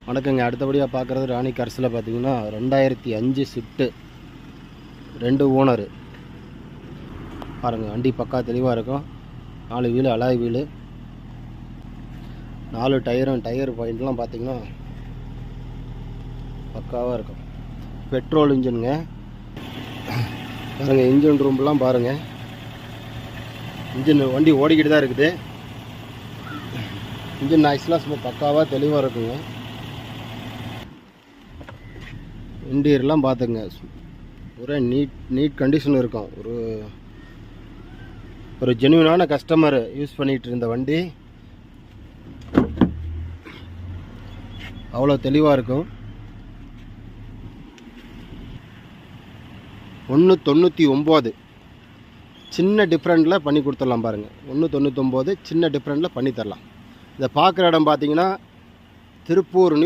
வணக்கங்க. அடுத்தபடியாக பார்க்குறது ராணி கர்ஸில் பார்த்தீங்கன்னா 2005 ஸ்விஃப்ட்டு 2 ஓனரு பாருங்கள். வண்டி பக்கா தெளிவாக இருக்கும். 4 வீலு அலாய் வீலு, 4 டயரும் டயர் பாயிண்ட்லாம் பார்த்தீங்கன்னா பக்காவாக இருக்கும். பெட்ரோல் இன்ஜினுங்க பாருங்கள். இன்ஜின் ரூம்லாம் பாருங்கள். இன்ஜின் வண்டி ஓடிக்கிட்டு தான் இருக்குது. இன்ஜின் நாய்ஸ்லாம் சும்மா பக்காவாக தெளிவாக இருக்குங்க. இன்டீரியர்லாம் பார்த்துங்க, ஒரே நீட் கண்டிஷன் இருக்கும். ஒரு ஜென்யூனான கஸ்டமர் யூஸ் பண்ணிகிட்டு இருந்த வண்டி அவ்வளோ தெளிவாக இருக்கும். 199 சின்ன டிஃப்ரெண்ட்டில் பண்ணி கொடுத்துடலாம் பாருங்கள். 199 சின்ன டிஃப்ரெண்ட்டில் பண்ணி தரலாம். இதை பார்க்குற இடம் பார்த்தீங்கன்னா திருப்பூர்